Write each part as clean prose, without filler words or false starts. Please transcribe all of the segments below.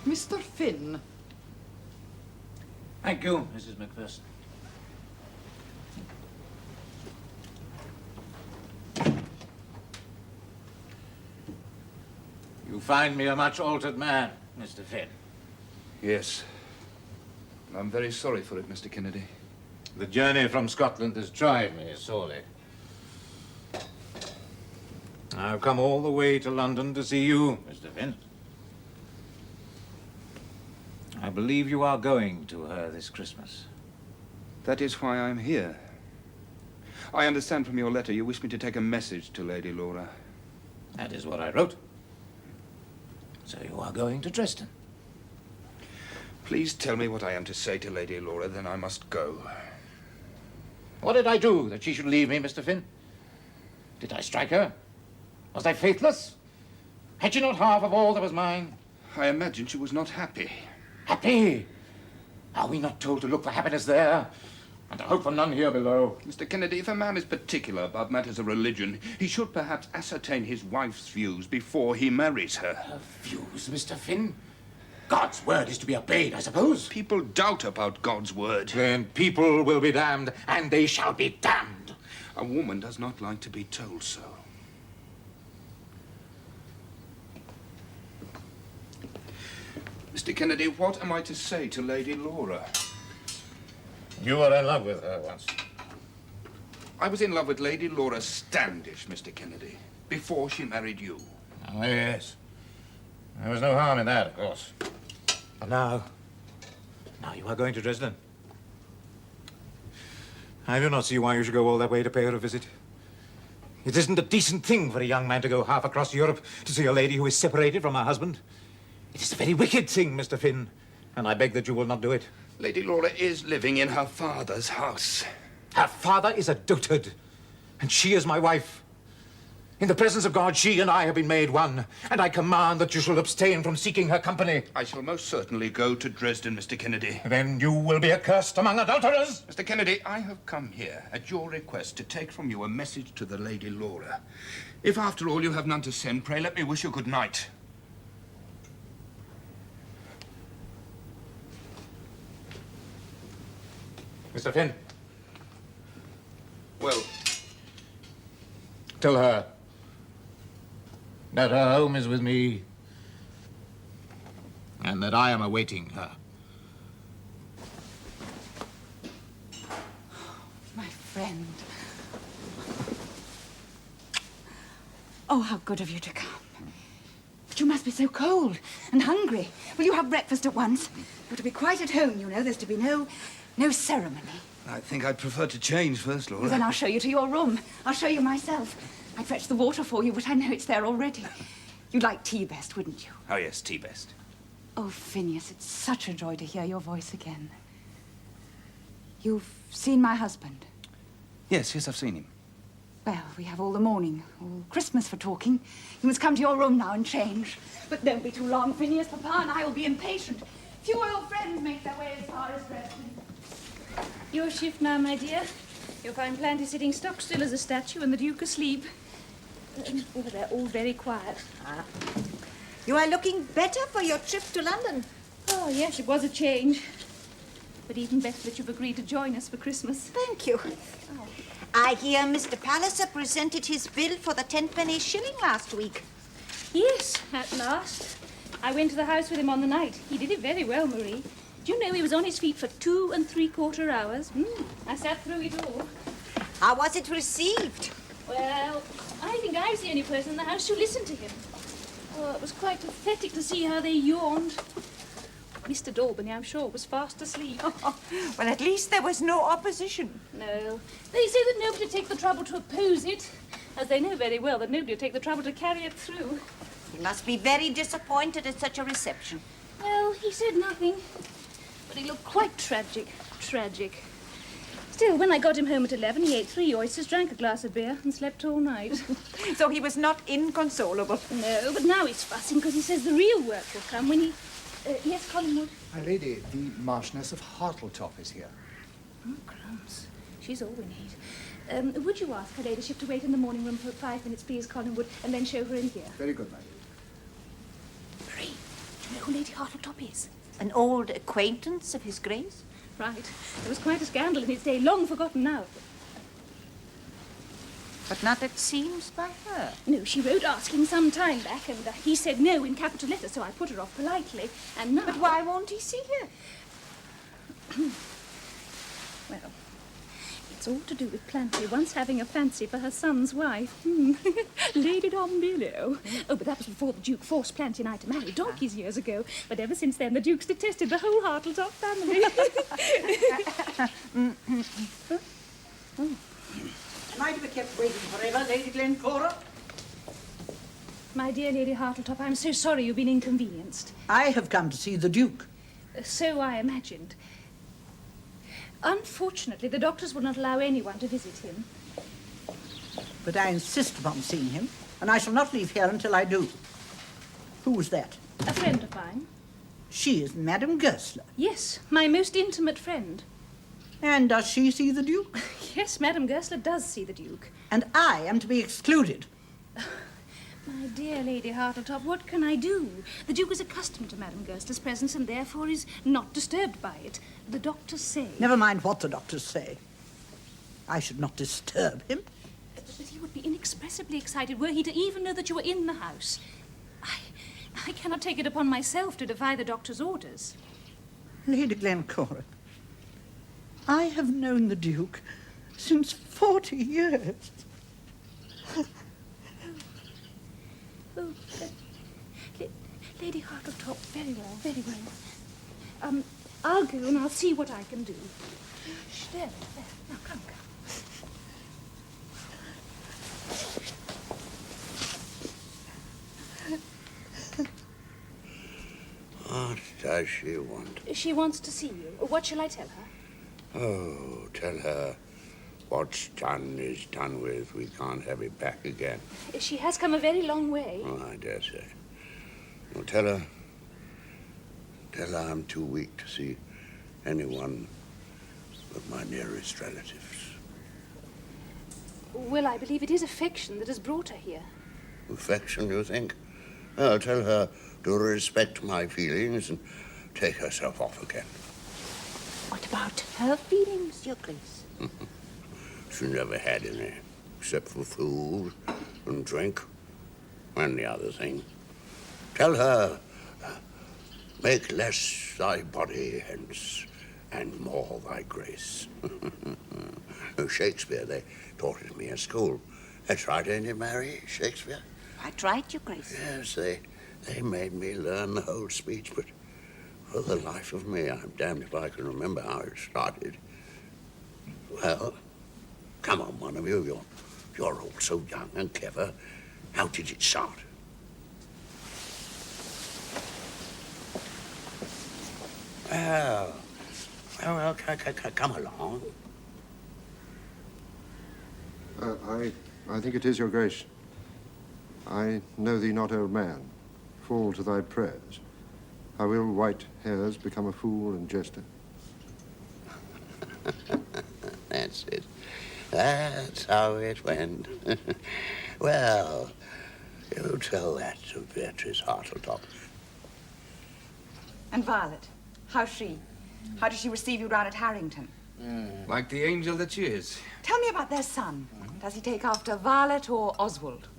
Mr. Finn. Thank you, Mrs. Macpherson. You find me a much altered man, Mr. Finn. Yes. I'm very sorry for it, Mr. Kennedy. The journey from Scotland has tried me sorely. I've come all the way to London to see you, Mr. Finn. I believe you are going to her this Christmas. That is why I'm here. I understand from your letter you wish me to take a message to Lady Laura. That is what I wrote. So you are going to Dresden. Please tell me what I am to say to Lady Laura, then I must go. What did I do that she should leave me, Mr. Finn? Did I strike her? Was I faithless? Had she not half of all that was mine? I imagine she was not happy. Happy? Are we not told to look for happiness there, and to hope for none here below? Mr. Kennedy, if a man is particular about matters of religion, he should perhaps ascertain his wife's views before he marries her. Her views, Mr. Finn? God's word is to be obeyed, I suppose. People doubt about God's word. Then people will be damned, and they shall be damned. A woman does not like to be told so. Mr. Kennedy, what am I to say to Lady Laura? You were in love with her once. I was in love with Lady Laura Standish, Mr. Kennedy, before she married you. Oh, yes. There was no harm in that, of course. But now you are going to Dresden. I do not see why you should go all that way to pay her a visit. It isn't a decent thing for a young man to go half across Europe to see a lady who is separated from her husband. It is a very wicked thing, Mr. Finn, and I beg that you will not do it. Lady Laura is living in her father's house. Her father is a dotard, and she is my wife. In the presence of God, she and I have been made one, and I command that you shall abstain from seeking her company. I shall most certainly go to Dresden, Mr. Kennedy. Then you will be accursed among adulterers. Mr. Kennedy, I have come here at your request to take from you a message to the Lady Laura. If after all you have none to send, pray let me wish you good night. Mr. Finn. Well, tell her that her home is with me and that I am awaiting her. My friend. Oh, how good of you to come. But you must be so cold and hungry. Will you have breakfast at once? You're to be quite at home, you know. There's to be no ceremony. I think I'd prefer to change first, Laura. Then I'll show you to your room. I'll show you myself. I'd fetch the water for you, but I know it's there already. You'd like tea best, wouldn't you? Oh, yes, tea best. Oh, Phineas, it's such a joy to hear your voice again. You've seen my husband? Yes, I've seen him. Well, we have all the morning, all Christmas for talking. You must come to your room now and change. But don't be too long, Phineas. Papa and I will be impatient. Few old friends make their way as far as Dresden. Your shift now, my dear. You'll find Planty sitting stock still as a statue and the Duke asleep. Oh, they're all very quiet. You are looking better for your trip to London. Oh, yes, it was a change. But even better that you've agreed to join us for Christmas. Thank you. Oh. I hear Mr. Palliser presented his bill for the 10-penny shilling last week. Yes, at last. I went to the house with him on the night. He did it very well, Marie. Do you know he was on his feet for 2 3/4 hours? I sat through it all. How was it received? Well, I think I was the only person in the house who listened to him. Oh, it was quite pathetic to see how they yawned. Mr. Daubeny, I'm sure, was fast asleep. Well, at least there was no opposition. No. They say that nobody would take the trouble to oppose it, as they know very well that nobody would take the trouble to carry it through. He must be very disappointed at such a reception. Well, he said nothing, but he looked quite tragic. Still, when I got him home at 11, he ate 3 oysters, drank a glass of beer, and slept all night. So he was not inconsolable. No, but now he's fussing because he says the real work will come when he... yes, Collingwood? My lady, the Marchioness of Hartletop is here. Oh, crumbs. She's all we need. Would you ask her ladyship to wait in the morning room for 5 minutes, please, Collingwood, and then show her in here? Very good, my lady. Marie, do know who Lady Hartletop is? An old acquaintance of His Grace? Right. There was quite a scandal in its day, long forgotten now. But not, it seems, by her. No, she wrote asking some time back, and he said no in capital letters, so I put her off politely. And now... But why won't he see her? Well, it's all to do with Planty once having a fancy for her son's wife. Lady Dombillo. Oh, but that was before the Duke forced Planty and I to marry donkeys years ago. But ever since then, the Duke's detested the whole Hartletop family. Am I to be kept waiting forever, Lady Glencora? My dear Lady Hartletop, I'm so sorry you've been inconvenienced. I have come to see the Duke. So I imagined. Unfortunately, the doctors will not allow anyone to visit him. But I insist upon seeing him, and I shall not leave here until I do. Who was that? A friend of mine. She is Madame Goesler. Yes, my most intimate friend. And does she see the Duke? Yes, Madame Goesler does see the Duke. And I am to be excluded. My dear Lady Hartletop, what can I do? The Duke is accustomed to Madame Goesler's presence and therefore is not disturbed by it. The doctors say... Never mind what the doctors say. I should not disturb him. But he would be inexpressibly excited were he to even know that you were in the house. I cannot take it upon myself to defy the doctor's orders. Lady Glencora, I have known the Duke since 40 years. Oh, Lady Hartletop, very well, very well. I'll go and I'll see what I can do. Shh, there. Now, come. What does she want? She wants to see you. What shall I tell her? Oh, tell her what's done is done with. We can't have it back again. She has come a very long way. Oh, I dare say. Well, tell her I'm too weak to see anyone but my nearest relatives. Well, I believe it is affection that has brought her here. Affection, you think? Well, tell her to respect my feelings and take herself off again. What about her feelings, Your Grace? She never had any, except for food and drink and the other thing. Tell her, make less thy body hence, and more thy grace. Shakespeare, they taught it me at school. That's right, ain't it, Mary? Shakespeare? Quite right, Your Grace. Yes, they made me learn the whole speech, but for the life of me, I'm damned if I can remember how it started. Well, come on, one of you. You're all so young and clever. How did it start? Well, come along. I think it is, Your Grace. I know thee not, old man. Fall to thy prayers. How will white hairs become a fool and jester? That's it. That's how it went. Well, you tell that to Beatrice Hartletop. And Violet, how's she? How did she receive you down at Harrington? Like the angel that she is. Tell me about their son. Does he take after Violet or Oswald?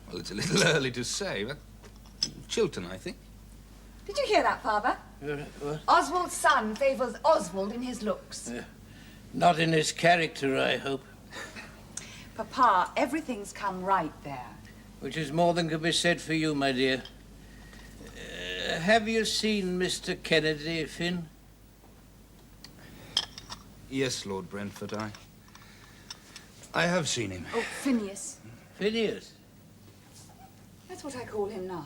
Well, it's a little early to say, but Chiltern, I think. Did you hear that, Father? What? Oswald's son favours Oswald in his looks. Not in his character, I hope. Papa, everything's come right there. Which is more than can be said for you, my dear. Have you seen Mr. Kennedy, Finn? Yes, Lord Brentford, I have seen him. Oh, Phineas. Phineas? That's what I call him now.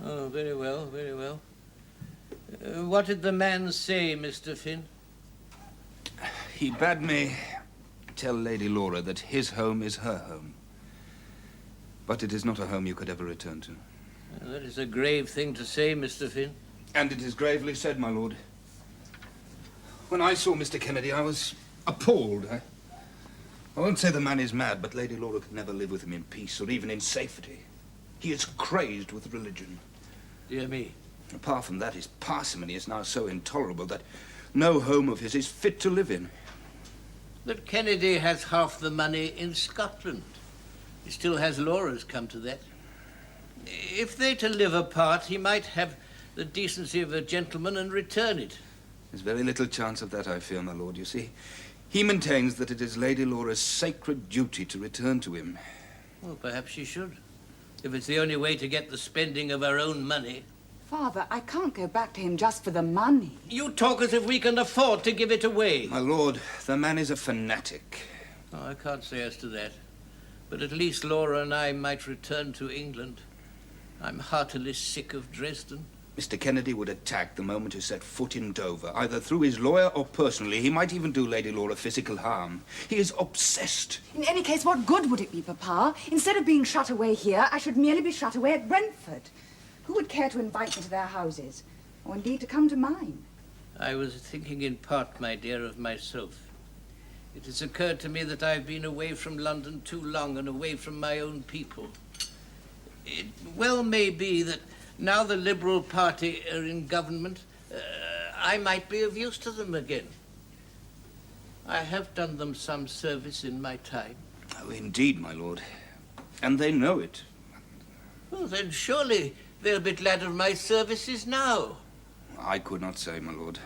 Oh, very well, very well. What did the man say, Mr. Finn? He bade me tell Lady Laura that his home is her home. But it is not a home you could ever return to. That is a grave thing to say, Mr. Finn. And it is gravely said, my lord. When I saw Mr. Kennedy, I was appalled. I won't say the man is mad, but Lady Laura could never live with him in peace or even in safety. He is crazed with religion. Dear me. Apart from that, his parsimony is now so intolerable that no home of his is fit to live in. But Kennedy has half the money in Scotland. He still has Laura's, come to that. If they're to live apart, he might have the decency of a gentleman and return it. There's very little chance of that, I fear, my lord. You see, he maintains that it is Lady Laura's sacred duty to return to him. Well, perhaps she should, if it's the only way to get the spending of her own money. Father, I can't go back to him just for the money. You talk as if we can afford to give it away. My lord, the man is a fanatic. Oh, I can't say as to that. But at least Laura and I might return to England. I'm heartily sick of Dresden. Mr. Kennedy would attack the moment he set foot in Dover, either through his lawyer or personally. He might even do Lady Laura physical harm. He is obsessed. In any case, what good would it be, Papa? Instead of being shut away here, I should merely be shut away at Brentford. Who would care to invite me to their houses? Or indeed to come to mine? I was thinking in part, my dear, of myself. It has occurred to me that I've been away from London too long and away from my own people. It well may be that now the Liberal Party are in government, I might be of use to them again. I have done them some service in my time. Oh, indeed, my lord. And they know it. Well, then surely they'll be glad of my services now. I could not say, my lord.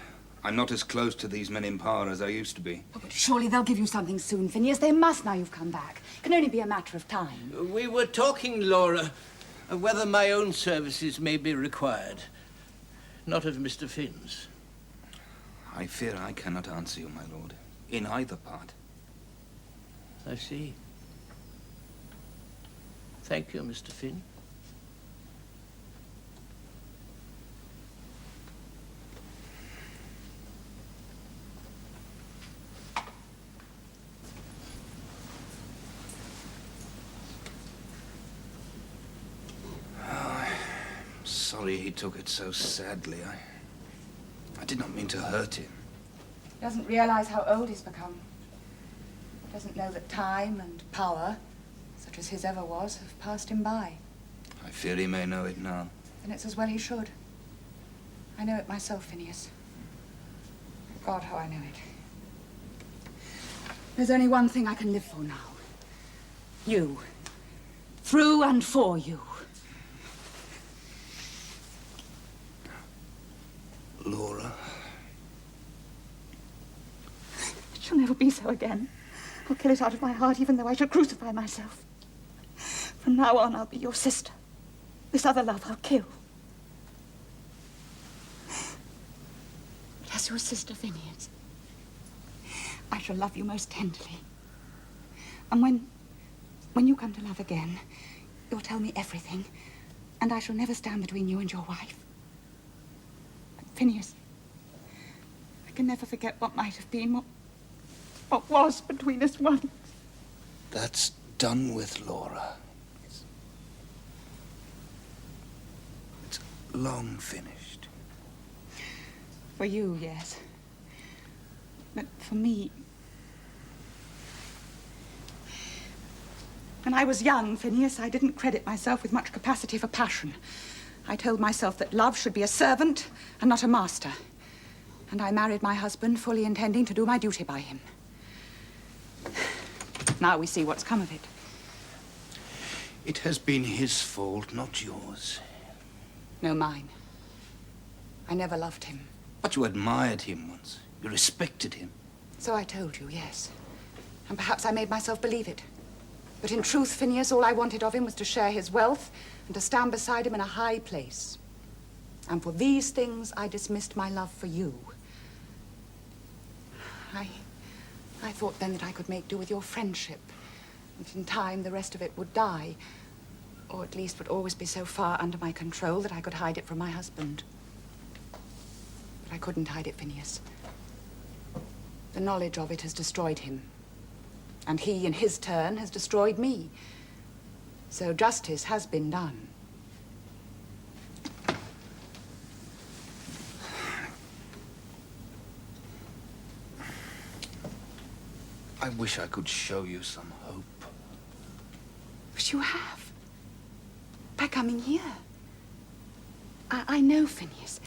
I'm not as close to these men in power as I used to be. Oh, but surely they'll give you something soon, Phineas. They must now you've come back. It can only be a matter of time. We were talking, Laura, of whether my own services may be required, not of Mr. Finn's. I fear I cannot answer you, my lord, in either part. I see. Thank you, Mr. Finn. Sorry he took it so sadly. I did not mean to hurt him. He doesn't realize how old he's become. He doesn't know that time and power, such as his ever was, have passed him by. I fear he may know it now. Then it's as well he should. I know it myself, Phineas. God, how I know it. There's only one thing I can live for now. You. Through and for you. Laura. It shall never be so again. I'll kill it out of my heart, even though I shall crucify myself. From now on, I'll be your sister. This other love I'll kill. But as your sister, Phineas, I shall love you most tenderly. And when you come to love again, you'll tell me everything, and I shall never stand between you and your wife. Phineas, I can never forget what might have been, what was between us once. That's done with, Laura. It's long finished. For you, yes. But for me... When I was young, Phineas, I didn't credit myself with much capacity for passion. I told myself that love should be a servant and not a master. And I married my husband, fully intending to do my duty by him. Now we see what's come of it. It has been his fault, not yours. No, mine. I never loved him. But you admired him once. You respected him. So I told you, yes. And perhaps I made myself believe it. But in truth, Phineas, all I wanted of him was to share his wealth and to stand beside him in a high place. And for these things, I dismissed my love for you. I thought then that I could make do with your friendship. And in time, the rest of it would die. Or at least would always be so far under my control that I could hide it from my husband. But I couldn't hide it, Phineas. The knowledge of it has destroyed him. And he, in his turn, has destroyed me. So justice has been done. I wish I could show you some hope. But you have. By coming here. I know, Phineas.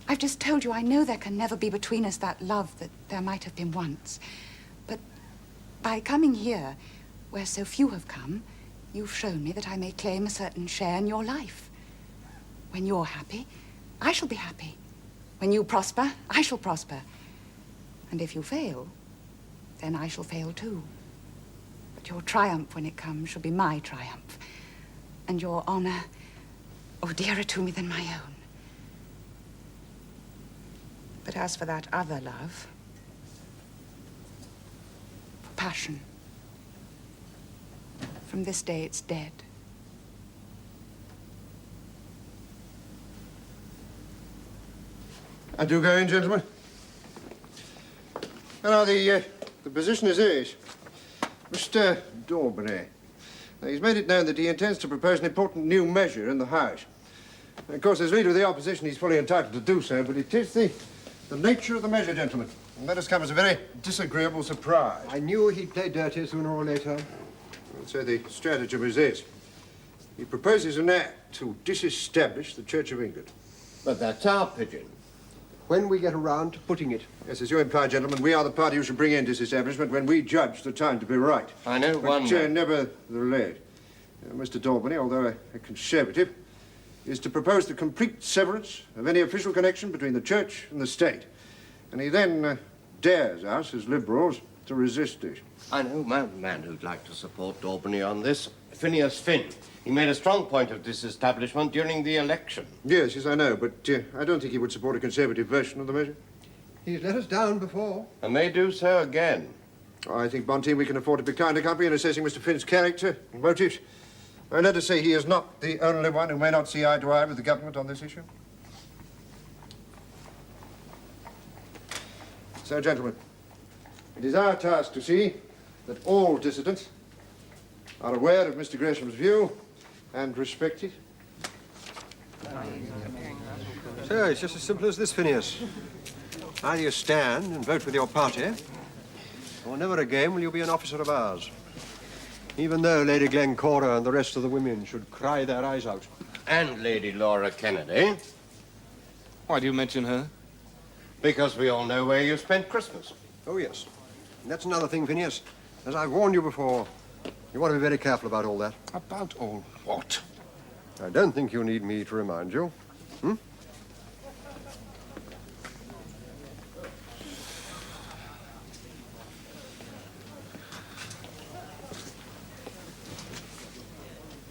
I've just told you I know there can never be between us that love that there might have been once. But by coming here, where so few have come, you've shown me that I may claim a certain share in your life. When you're happy, I shall be happy. When you prosper, I shall prosper. And if you fail, then I shall fail too. But your triumph, when it comes, shall be my triumph. And your honor, oh, dearer to me than my own. But as for that other love, for passion, from this day it's dead. I do go in, gentlemen. Now, the position is this. Mr. Daubeny, he's made it known that he intends to propose an important new measure in the House. And of course, as Leader of the Opposition, he's fully entitled to do so, but it is the nature of the measure, gentlemen. And that has come as a very disagreeable surprise. I knew he'd play dirty sooner or later. So the stratagem is this. He proposes an act to disestablish the Church of England. But that's our pigeon. When we get around to putting it. Yes, as you imply, gentlemen, we are the party who should bring in disestablishment when we judge the time to be right. I know one man. Nevertheless, Mr. Daubeny, although a conservative, is to propose the complete severance of any official connection between the Church and the State. And he then dares us, as Liberals, to resist it. I know one man who'd like to support Daubeny on this. Phineas Finn. He made a strong point of disestablishment during the election. Yes, I know, but I don't think he would support a conservative version of the measure. He's let us down before. And may do so again. I think, Bonteen, we can afford to be kind company in assessing Mr. Finn's character and motives. And let us say he is not the only one who may not see eye to eye with the government on this issue. So, gentlemen, it is our task to see that all dissidents are aware of Mr. Gresham's view and respect it. So, it's just as simple as this, Phineas. Either you stand and vote with your party, or never again will you be an officer of ours. Even though Lady Glencora and the rest of the women should cry their eyes out. And Lady Laura Kennedy. Why do you mention her? Because we all know where you spent Christmas. Oh, yes. And that's another thing, Phineas. As I've warned you before, you want to be very careful about all that. About all what? I don't think you need me to remind you. Hmm?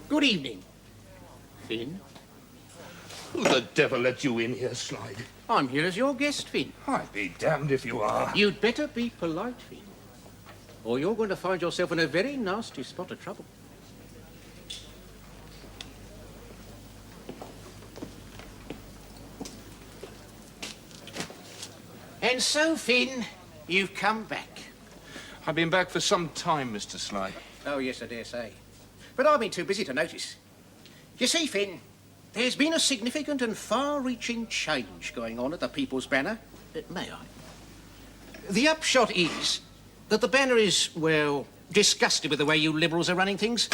Good evening, Finn. Who the devil let you in here, Slide? I'm here as your guest, Finn. I'll be damned if you are. You'd better be polite, Finn, or you're going to find yourself in a very nasty spot of trouble. And so, Finn, you've come back. I've been back for some time, Mr. Slide. Oh, yes, I dare say. But I've been too busy to notice. You see, Finn, there's been a significant and far-reaching change going on at the People's Banner. May I? The upshot is that the Banner is, well, disgusted with the way you Liberals are running things,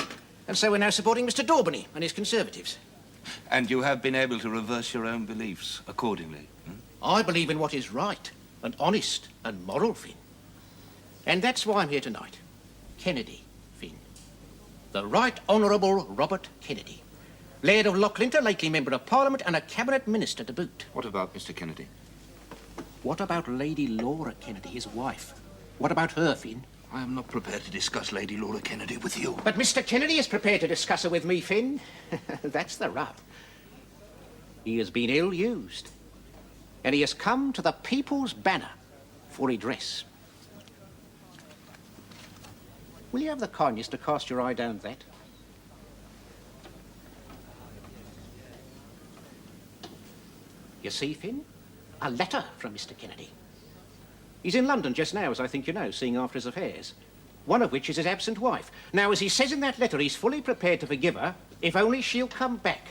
and so we're now supporting Mr. Daubeny and his Conservatives. And you have been able to reverse your own beliefs accordingly? I believe in what is right and honest and moral, Finn. And that's why I'm here tonight. Kennedy, Finn. The Right Honourable Robert Kennedy. Laird of Loughlinter, lately Member of Parliament and a Cabinet Minister to boot. What about Mr. Kennedy? What about Lady Laura Kennedy, his wife? What about her, Finn? I am not prepared to discuss Lady Laura Kennedy with you. But Mr. Kennedy is prepared to discuss her with me, Finn. That's the rub. He has been ill-used. And he has come to the People's Banner for redress. Will you have the kindness to cast your eye down that? You see, Finn? A letter from Mr. Kennedy. He's in London just now, as I think you know, seeing after his affairs. One of which is his absent wife. Now, as he says in that letter, he's fully prepared to forgive her, if only she'll come back.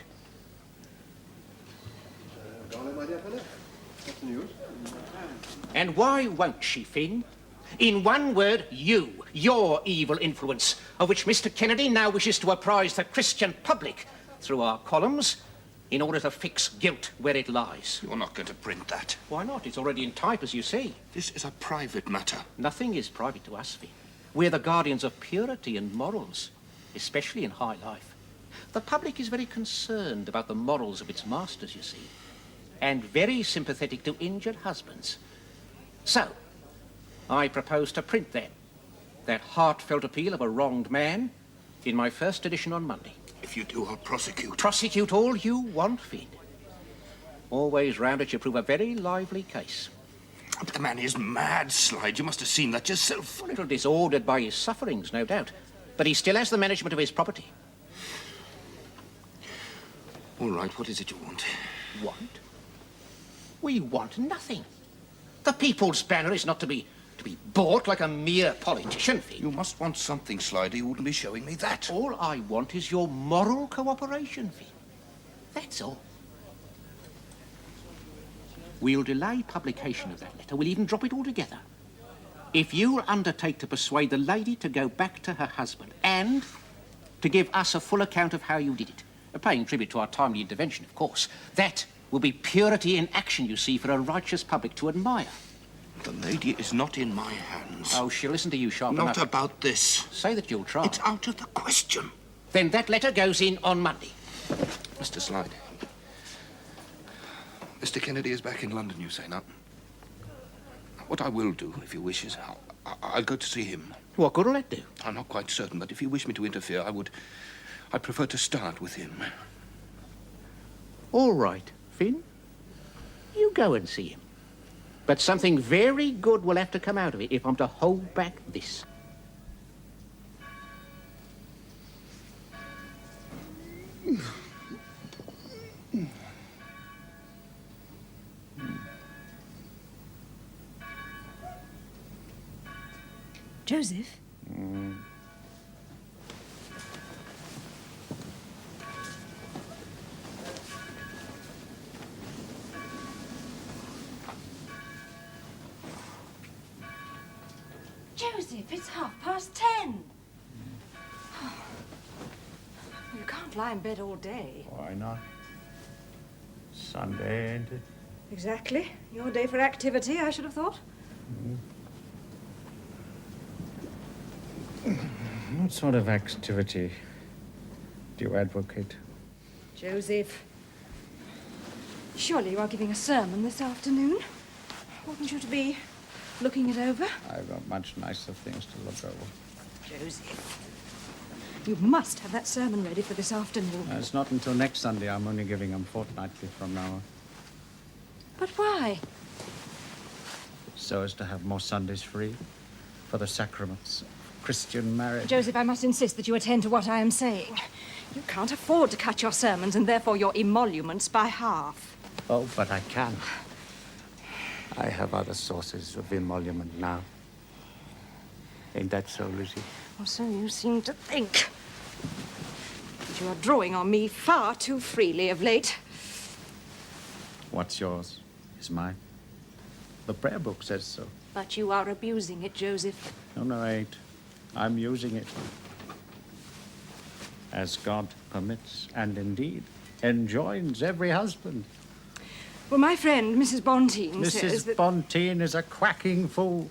Darling, my dear fellow, what's the news? And why won't she, Finn? In one word, you, your evil influence, of which Mr. Kennedy now wishes to apprise the Christian public through our columns, in order to fix guilt where it lies. You're not going to print that. Why not? It's already in type, as you see. This is a private matter. Nothing is private to us, Finn. We're the guardians of purity and morals, especially in high life. The public is very concerned about the morals of its masters, you see, and very sympathetic to injured husbands. So, I propose to print then that heartfelt appeal of a wronged man in my first edition on Monday. If you do, I'll prosecute. Prosecute all you want, Finn. Always round it, you prove a very lively case. But the man is mad, Slide. You must have seen that yourself. A little disordered by his sufferings, no doubt. But he still has the management of his property. All right, what is it you want? Want? We want nothing. The People's Banner is not to be bought like a mere politician, Finn. You must want something, Slider. You wouldn't be showing me that. All I want is your moral cooperation, Finn. That's all. We'll delay publication of that letter. We'll even drop it altogether. If you'll undertake to persuade the lady to go back to her husband and to give us a full account of how you did it, paying tribute to our timely intervention, of course, that will be purity in action, you see, for a righteous public to admire. The lady is not in my hands. Oh, she'll listen to you sharp enough. Not about this. Say that you'll try. It's out of the question. Then that letter goes in on Monday. Mr. Slide. Mr. Kennedy is back in London, you say now. What I will do, if you wish, is I'll go to see him. What good will that do? I'm not quite certain, but if you wish me to interfere, I'd prefer to start with him. All right, Finn. You go and see him. But something very good will have to come out of it if I'm to hold back this. Joseph? Joseph, it's 10:30. You can't lie in bed all day. Why not? Sunday, ain't it? Exactly. Your day for activity, I should have thought. What sort of activity do you advocate? Joseph, surely you are giving a sermon this afternoon. Oughtn't you to be looking it over? I've got much nicer things to look over. Joseph, you must have that sermon ready for this afternoon. It's not until next Sunday. I'm only giving them fortnightly from now on. But why? So as to have more Sundays free for the sacraments of Christian marriage. Joseph, I must insist that you attend to what I am saying. You can't afford to cut your sermons and therefore your emoluments by half. Oh, but I can. I have other sources of emolument now. Ain't that so, Lizzie? Or so you seem to think. But you are drawing on me far too freely of late. What's yours is mine. The prayer book says so. But you are abusing it, Joseph. No, I ain't. I'm using it. As God permits, and indeed enjoins every husband. Well, my friend, Mrs. Bonteen, says that... Mrs. Bonteen is a quacking fool.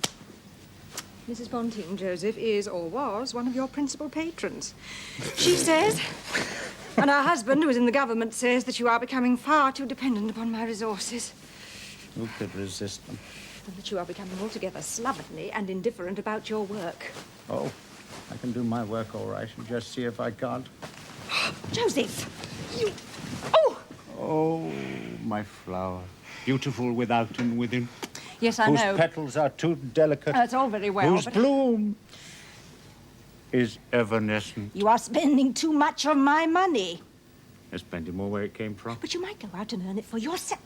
Mrs. Bonteen, Joseph, is, or was, one of your principal patrons. She says, and her husband, who is in the government, says that you are becoming far too dependent upon my resources. Who could resist them? And that you are becoming altogether slovenly and indifferent about your work. Oh, I can do my work all right. You just see if I can't. Joseph! You... Oh! Oh, my flower. Beautiful without and within. Yes, I know. Whose petals are too delicate. That's all very well, Whose bloom is evanescent. You are spending too much of my money. There's plenty more where it came from. But you might go out and earn it for yourself.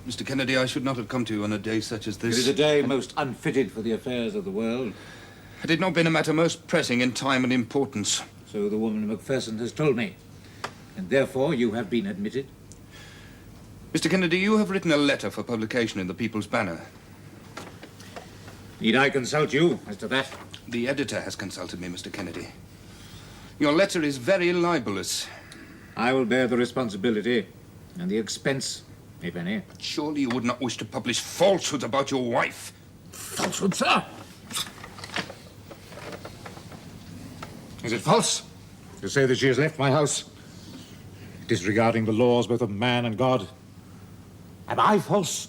Mr. Kennedy, I should not have come to you on a day such as this. It is a day most unfitted for the affairs of the world. Had it not been a matter most pressing in time and importance. So the woman Macpherson has told me. And therefore you have been admitted. Mr. Kennedy, you have written a letter for publication in the People's Banner. Need I consult you as to that? The editor has consulted me, Mr. Kennedy. Your letter is very libelous. I will bear the responsibility and the expense, if any. But surely you would not wish to publish falsehoods about your wife. Falsehood, sir? Is it false to say that she has left my house, disregarding the laws both of man and God? Am I false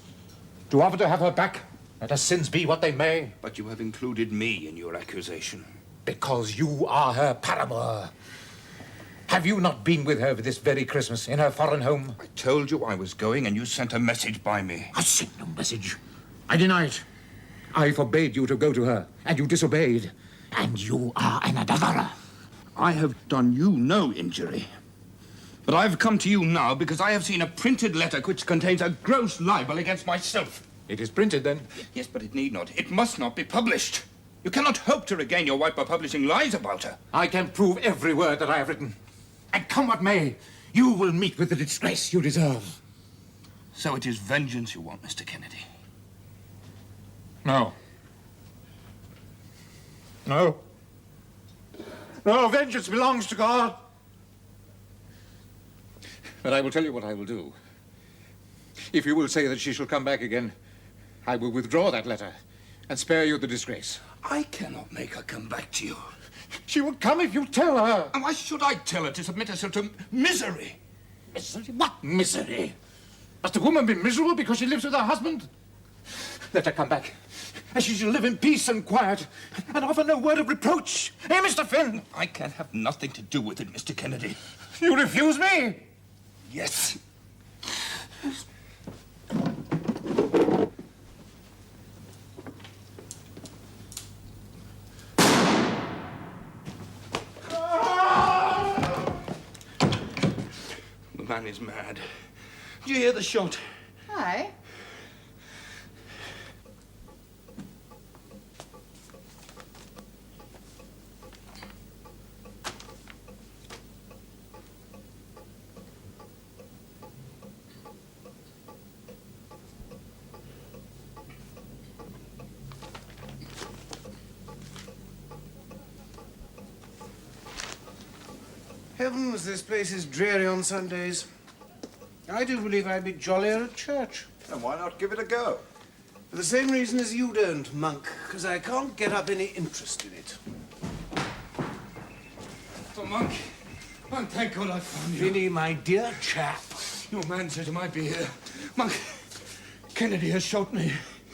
to offer to have her back, let her sins be what they may? But you have included me in your accusation. Because you are her paramour. Have you not been with her this very Christmas in her foreign home? I told you I was going, and you sent a message by me. I sent no message. I deny it. I forbade you to go to her, and you disobeyed. And you are an adulterer. I have done you no injury. But I've come to you now because I have seen a printed letter which contains a gross libel against myself. It is printed, then? Yes, but it need not. It must not be published. You cannot hope to regain your wife by publishing lies about her. I can prove every word that I have written. And come what may, you will meet with the disgrace you deserve. So it is vengeance you want, Mr. Kennedy? No. No. No, vengeance belongs to God. But I will tell you what I will do. If you will say that she shall come back again, I will withdraw that letter and spare you the disgrace. I cannot make her come back to you. She will come if you tell her. And why should I tell her to submit herself to misery? Misery? What misery? Must a woman be miserable because she lives with her husband? Let her come back, and she shall live in peace and quiet, and offer no word of reproach. Eh, Mr. Finn? I can have nothing to do with it, Mr. Kennedy. You refuse me? Yes. The man is mad. Did you hear the shot? Aye. Heavens, this place is dreary on Sundays. I do believe I'd be jollier at church. And why not give it a go? For the same reason as you don't, Monk, because I can't get up any interest in it. Oh, Monk, thank God I found you. Vinny, my dear chap. Your man said you might be here. Monk, Kennedy has shot me.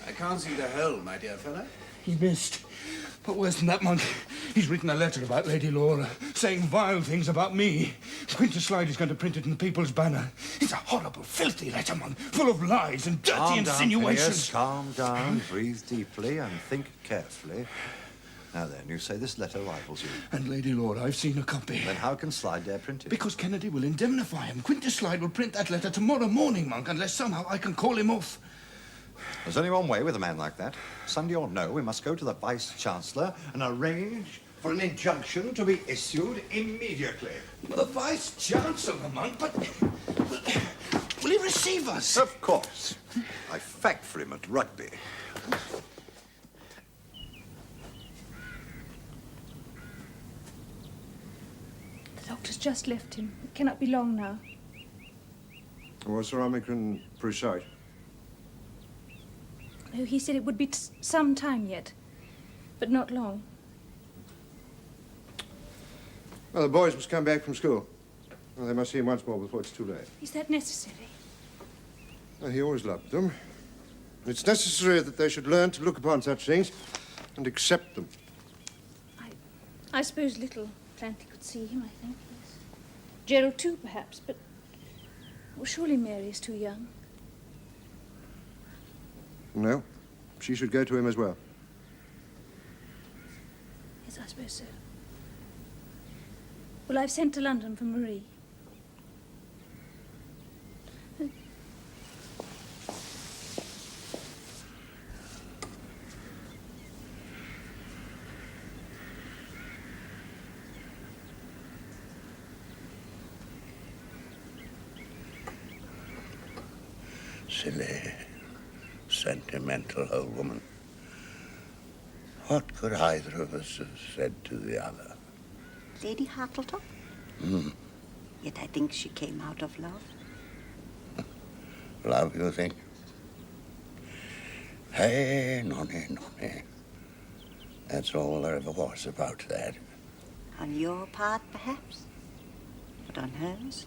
I can't see the hole, my dear fellow. He missed. But worse than that, Monk, he's written a letter about Lady Laura, saying vile things about me. Quintus Slide is going to print it in the People's Banner. It's a horrible, filthy letter, Monk, full of lies and dirty insinuations. Calm down, breathe deeply, and think carefully. Now then, you say this letter rivals you. And Lady Laura, I've seen a copy. Then how can Slide dare print it? Because Kennedy will indemnify him. Quintus Slide will print that letter tomorrow morning, Monk, unless somehow I can call him off. There's only one way with a man like that. Sunday or no, we must go to the Vice-Chancellor and arrange for an injunction to be issued immediately. The Vice-Chancellor, Monk, but will he receive us? Of course. I fact for him at Rugby. The doctor's just left him. It cannot be long now. Was Sir Omicron precise? Oh, he said it would be some time yet, but not long. Well, the boys must come back from school. Well, they must see him once more before it's too late. Is that necessary? Well, he always loved them. It's necessary that they should learn to look upon such things and accept them. I suppose little Planty could see him, I think. Yes. Gerald too, perhaps, but well, surely Mary is too young. No, she should go to him as well. Yes, I suppose so. Well, I've sent to London for Marie. Silly, sentimental old woman. What a What could either of us have said to the other? Lady Hartletop? Yet I think she came out of love. Love, you think? Hey, nonny, nonny. That's all there ever was about that. On your part, perhaps. But on hers?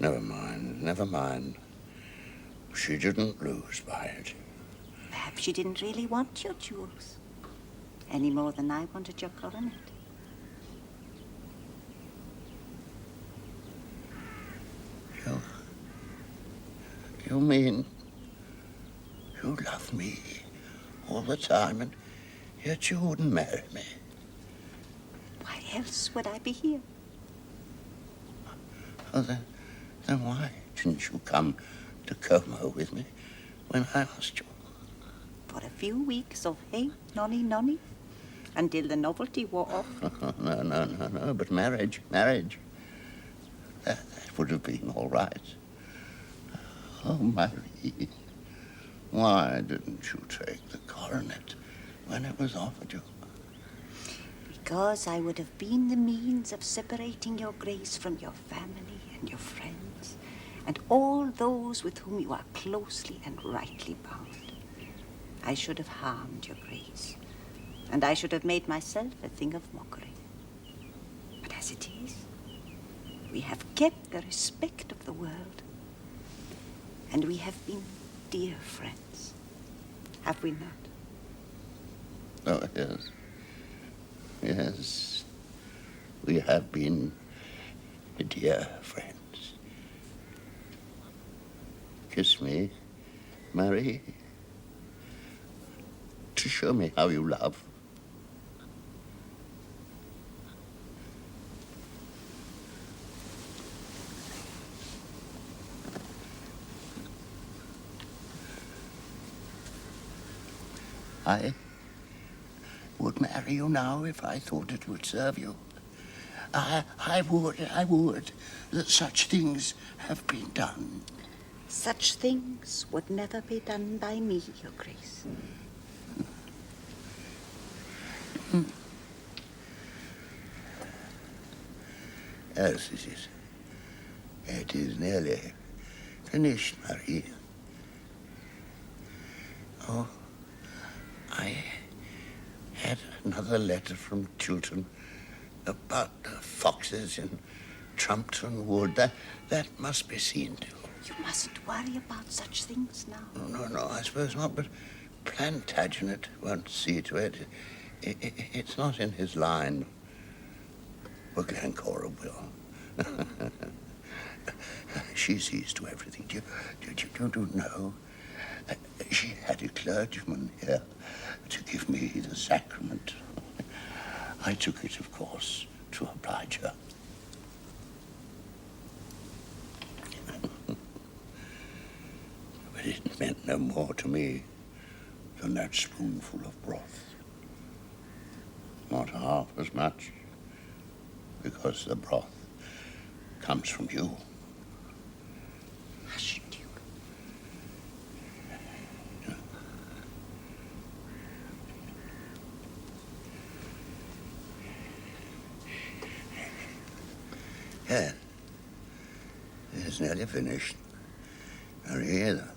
Never mind, never mind. She didn't lose by it. Perhaps she didn't really want your jewels. Any more than I wanted your coronet. You mean you love me all the time, and yet you wouldn't marry me? Why else would I be here? Oh, then why didn't you come to Como with me when I asked you? For a few weeks of hey, nonny, nonny, until the novelty wore off. No, but marriage. That would have been all right. Oh, Marie, why didn't you take the coronet when it was offered you? Because I would have been the means of separating your grace from your family and your friends, and all those with whom you are closely and rightly bound. I should have harmed your grace, and I should have made myself a thing of mockery. But as it is, we have kept the respect of the world, and we have been dear friends, have we not? Oh, yes. Yes, we have been dear friends. Kiss me, Marie, to show me how you love. I would marry you now if I thought it would serve you. I would. That such things have been done. Such things would never be done by me, Your Grace. Yes, it is. It is nearly finished, Marie. Oh, I had another letter from Chiltern about foxes in Trumpton Wood. That must be seen to. You mustn't worry about such things now. No, I suppose not, but Plantagenet won't see to it. It's not in his line. But Glencora will. She sees to everything. Do you know? She had a clergyman here to give me the sacrament. I took it, of course, to oblige her. But it meant no more to me than that spoonful of broth. Not half as much, because the broth comes from you. Hush, Duke. Yeah. It's nearly finished. Marie, the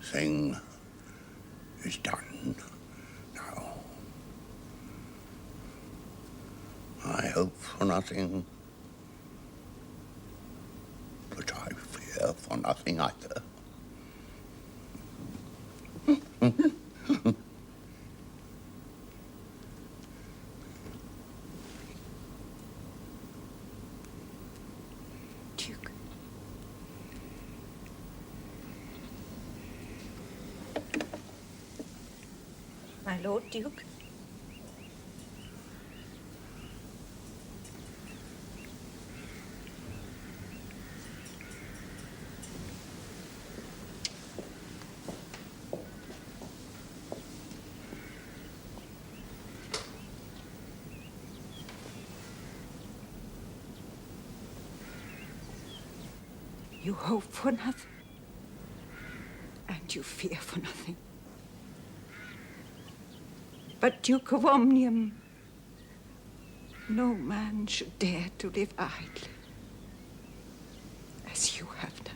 thing is done now. I hope for nothing, but I fear for nothing either. Duke. My Lord Duke. You hope for nothing, and you fear for nothing. But, Duke of Omnium, no man should dare to live idly, as you have done.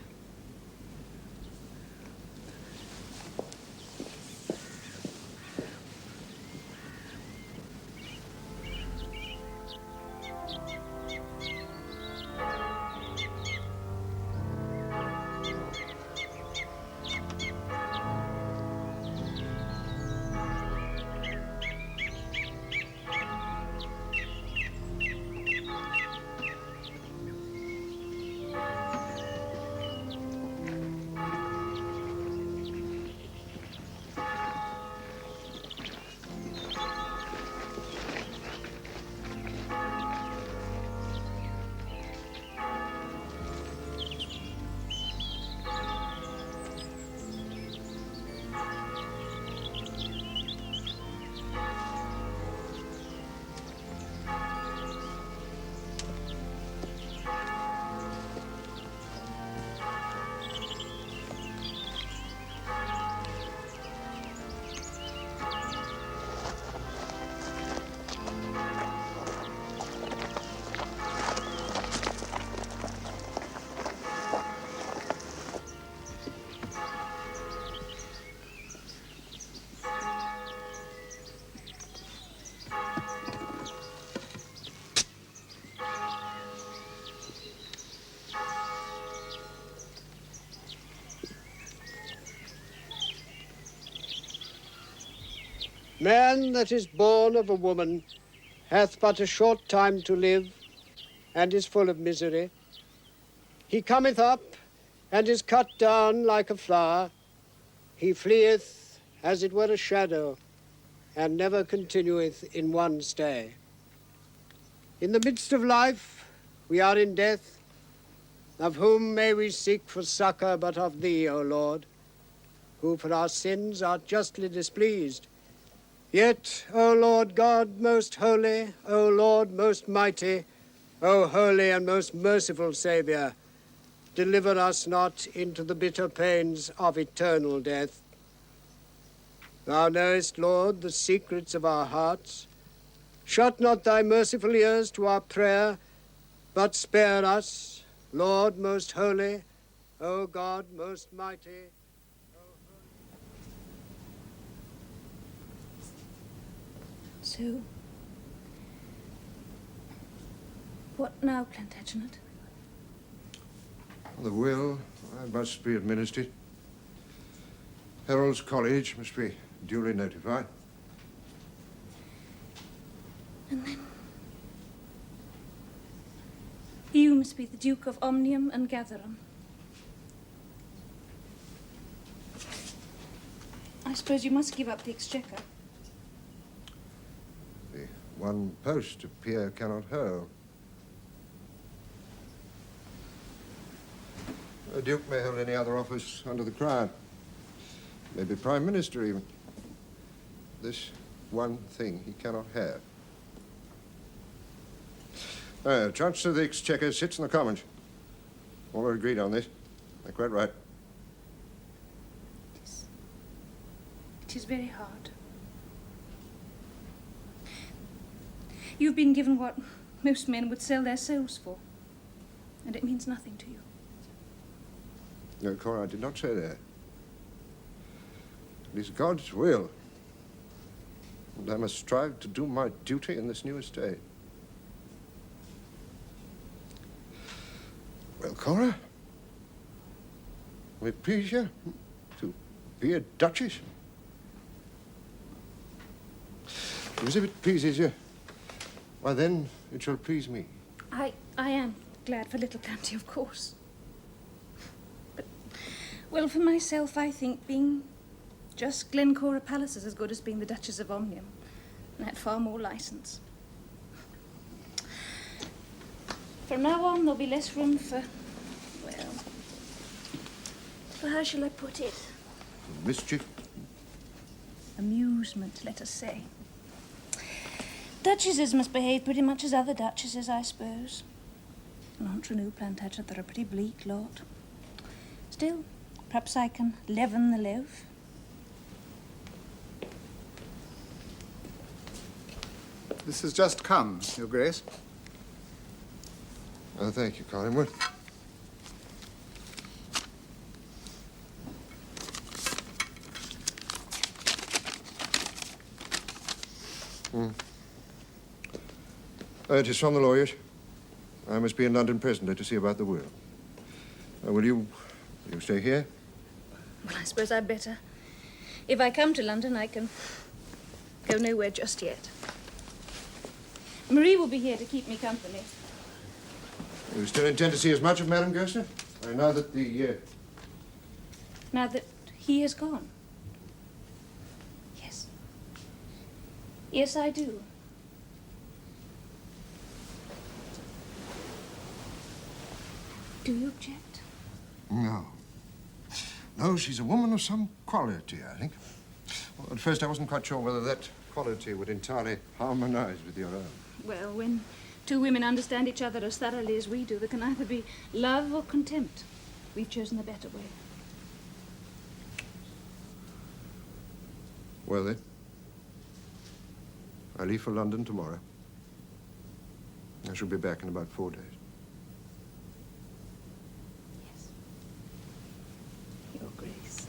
Man that is born of a woman hath but a short time to live, and is full of misery. He cometh up, and is cut down like a flower. He fleeth as it were a shadow, and never continueth in one stay. In the midst of life we are in death. Of whom may we seek for succor but of thee, O Lord, who for our sins art justly displeased? Yet, O Lord God most holy, O Lord most mighty, O holy and most merciful Saviour, deliver us not into the bitter pains of eternal death. Thou knowest, Lord, the secrets of our hearts. Shut not thy merciful ears to our prayer, but spare us, Lord most holy, O God most mighty. So, what now, Plantagenet? The will must be administered. Herald's College must be duly notified. And then you must be the Duke of Omnium and Gatherum. I suppose you must give up the Exchequer. The one post a peer cannot hold. A duke may hold any other office under the crown. Maybe prime minister even. This one thing he cannot have. Chancellor of the Exchequer sits in the Commons. All are agreed on this. They're quite right. It is very hard. You've been given what most men would sell their souls for, and it means nothing to you. No, Cora, I did not say that. It is God's will. And I must strive to do my duty in this new estate. Well, Cora, will it please you to be a duchess? Because if it pleases you, why then it shall please me. I am glad for little Planty, of course. But, well, for myself, I think being just Glencora Pallisers is as good as being the Duchess of Omnium, and had far more license. From now on, there'll be less room for, well, for how shall I put it? Mischief? Amusement, let us say. Duchesses must behave pretty much as other duchesses, I suppose. And Aunt Renew, Plantagenet, they're a pretty bleak lot. Still, perhaps I can leaven the loaf. This has just come, Your Grace. Oh, thank you, Collingwood. It is from the lawyers. I must be in London presently to see about the will. Will you stay here? Well, I suppose I'd better. If I come to London, I can go nowhere just yet. Marie will be here to keep me company. You still intend to see as much of Madame Gerster? Now that Now that he has gone? Yes. Yes, I do. Do you object? No. No, she's a woman of some quality, I think. Well, at first I wasn't quite sure whether that quality would entirely harmonize with your own. Well, when two women understand each other as thoroughly as we do, there can either be love or contempt. We've chosen the better way. Well, then. I leave for London tomorrow. I shall be back in about 4 days. Yes. Your Grace.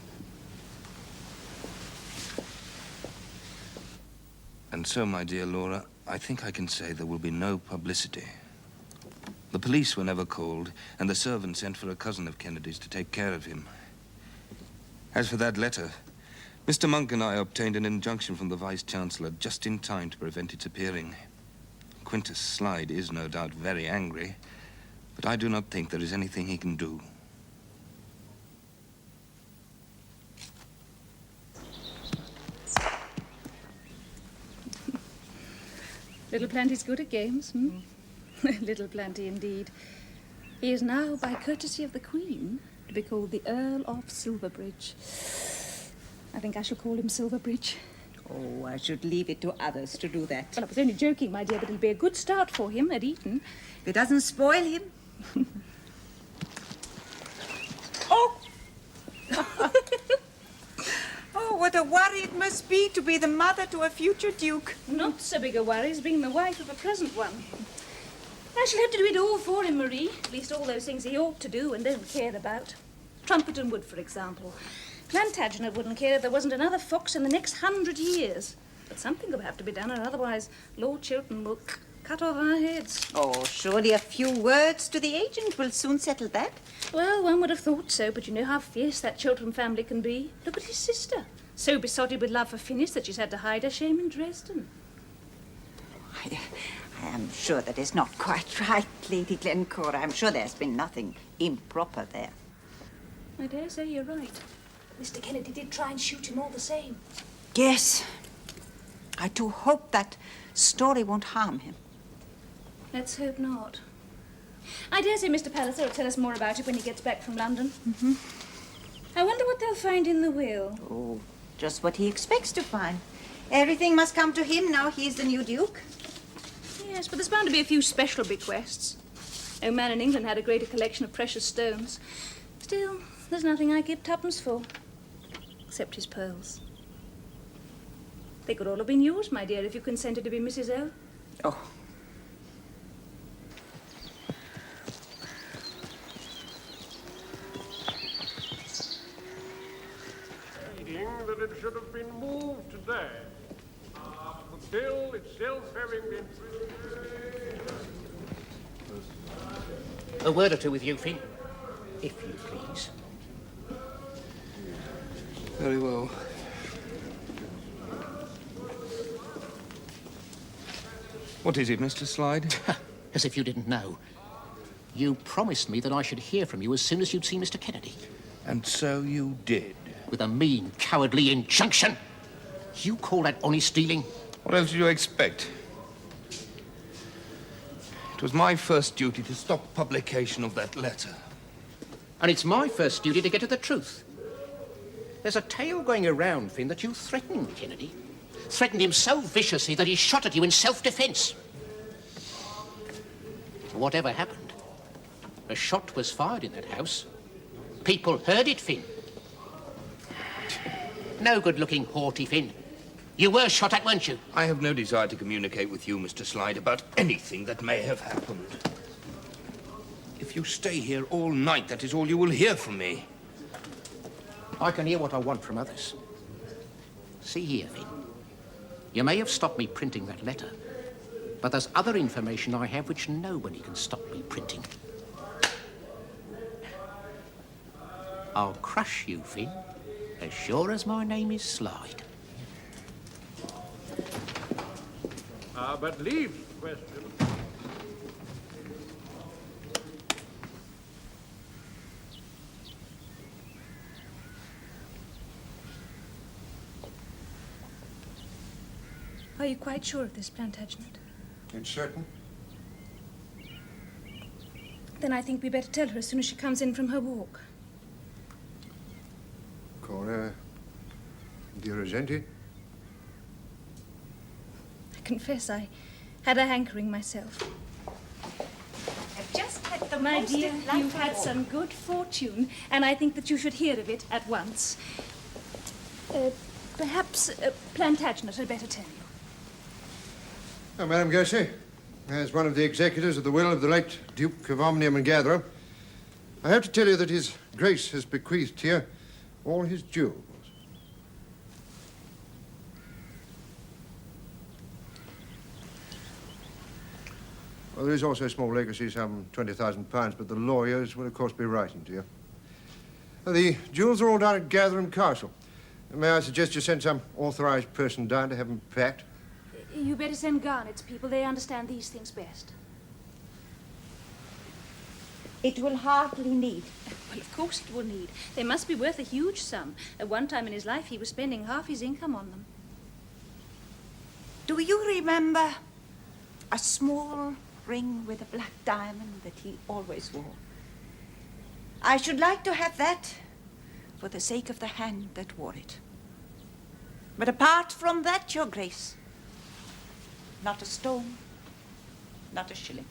And so, my dear Laura, I think I can say there will be no publicity. The police were never called, and the servant sent for a cousin of Kennedy's to take care of him. As for that letter, Mr. Monk and I obtained an injunction from the Vice-Chancellor just in time to prevent its appearing. Quintus Slide is no doubt very angry, but I do not think there is anything he can do. Little Planty's good at games, hmm? Little Planty, indeed. He is now, by courtesy of the Queen, to be called the Earl of Silverbridge. I think I shall call him Silverbridge. Oh, I should leave it to others to do that. Well, I was only joking, my dear, but it'll be a good start for him at Eton. If it doesn't spoil him. Oh! Oh, what a worry it must be to be the mother to a future duke. Not so big a worry as being the wife of a present one. I shall have to do it all for him, Marie. At least all those things he ought to do and don't care about. Trumpeton would, for example. Plantagenet wouldn't care if there wasn't another fox in the next 100 years. But something will have to be done, or otherwise Lord Chiltern will cut off our heads. Oh, surely a few words to the agent will soon settle that. Well, one would have thought so, but you know how fierce that Chiltern family can be. Look at his sister. So besotted with love for Phineas that she's had to hide her shame in Dresden. I am sure that is not quite right, Lady Glencore. I'm sure there's been nothing improper there. I dare say you're right. Mr. Kennedy did try and shoot him all the same. Yes. I do hope that story won't harm him. Let's hope not. I dare say Mr. Palliser will tell us more about it when he gets back from London. Mm-hmm. I wonder what they'll find in the will. Oh, just what he expects to find. Everything must come to him now he's the new duke. Yes, but there's bound to be a few special bequests. No man in England had a greater collection of precious stones. Still, there's nothing I give tuppence for. Except his pearls. They could all have been yours, my dear, if you consented to be Mrs. O. Oh. That it should have been moved today. The bill itself having been... A word or two with you, Finn, if you please. Very well. What is it, Mr. Slide? As if you didn't know. You promised me that I should hear from you as soon as you'd see Mr. Kennedy. And so you did. With a mean, cowardly injunction. You call that honest dealing? What else did you expect? It was my first duty to stop publication of that letter. And it's my first duty to get at the truth. There's a tale going around, Finn, that you threatened Kennedy. Threatened him so viciously that he shot at you in self-defense. Whatever happened, a shot was fired in that house. People heard it, Finn. No good-looking, haughty Finn. You were shot at, weren't you? I have no desire to communicate with you, Mr. Slide, about anything that may have happened. If you stay here all night, that is all you will hear from me. I can hear what I want from others. See here, Finn. You may have stopped me printing that letter, but there's other information I have which nobody can stop me printing. I'll crush you, Finn, as sure as my name is Slide. But leaves the question. Are you quite sure of this, Plantagenet? It's certain. Then I think we better tell her as soon as she comes in from her walk. Cora, do you resent it? I confess I had a hankering myself. I've just had the My most dear, delightful you've had walk. some good fortune, and I think that you should hear of it at once. Perhaps Plantagenet had better tell you. Oh, Madam Gercy, as one of the executors of the will of the late Duke of Omnium and Gatherer, I have to tell you that His Grace has bequeathed here all his jewels. Well, there is also a small legacy, some £20,000, but the lawyers will, of course, be writing to you. The jewels are all down at Gatherum Castle. May I suggest you send some authorized person down to have them packed? You better send Garnet's people. They understand these things best. It will hardly need. Well, of course it will need. They must be worth a huge sum. At one time in his life, he was spending half his income on them. Do you remember a small ring with a black diamond that he always wore? I should like to have that for the sake of the hand that wore it. But apart from that, Your Grace, not a stone, not a shilling.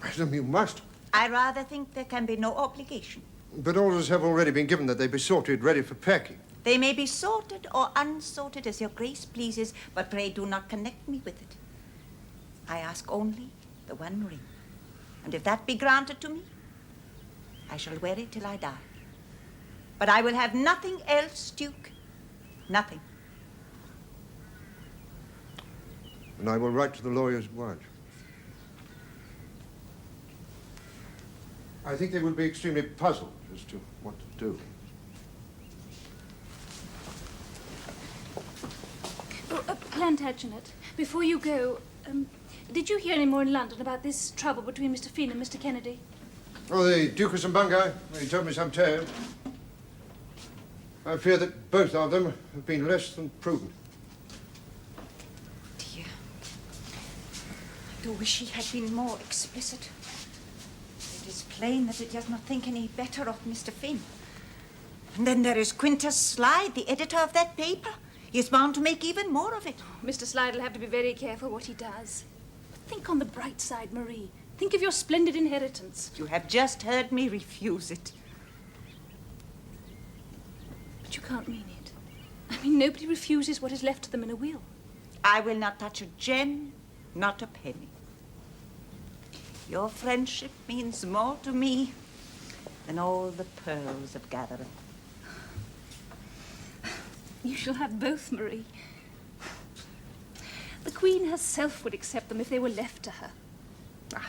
Madam, you must. I rather think there can be no obligation. But orders have already been given that they be sorted, ready for packing. They may be sorted or unsorted as Your Grace pleases, but pray do not connect me with it. I ask only the one ring. And if that be granted to me, I shall wear it till I die. But I will have nothing else, Duke. Nothing. And I will write to the lawyers at once. I think they will be extremely puzzled as to what to do. Oh, Plantagenet, before you go, did you hear any more in London about this trouble between Mr. Finn and Mr. Kennedy? Oh, the Duke of St. Bungay, he told me some tale. I fear that both of them have been less than prudent. Dear, I do wish he had been more explicit. It is plain that he does not think any better of Mr. Finn. And then there is Quintus Slide, the editor of that paper. He is bound to make even more of it. Mr. Slide will have to be very careful what he does. But think on the bright side, Marie. Think of your splendid inheritance. You have just heard me refuse it. But you can't mean it. I mean, nobody refuses what is left to them in a will. I will not touch a gem, not a penny. Your friendship means more to me than all the pearls of Gatherum. You shall have both, Marie. The Queen herself would accept them if they were left to her. But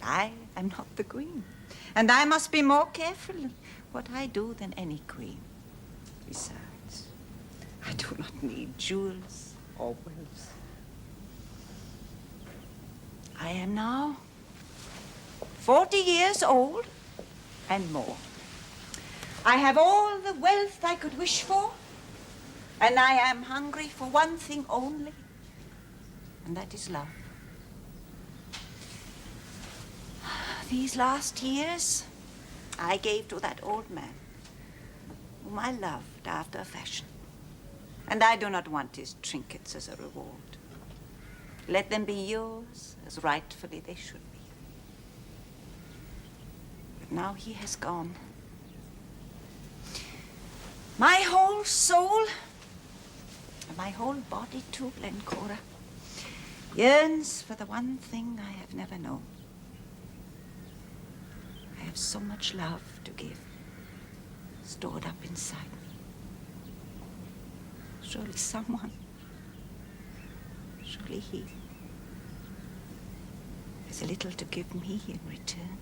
I am not the Queen. And I must be more careful in what I do than any queen. Besides, I do not need jewels or wealth. I am now 40 years old and more. I have all the wealth I could wish for, and I am hungry for one thing only, and that is love. These last years, I gave to that old man, whom I loved after a fashion. And I do not want his trinkets as a reward. Let them be yours as rightfully they should be. But now he has gone. My whole soul, my whole body too, Glencora, yearns for the one thing I have never known. I have so much love to give, stored up inside me. Surely someone, surely he, has a little to give me in return.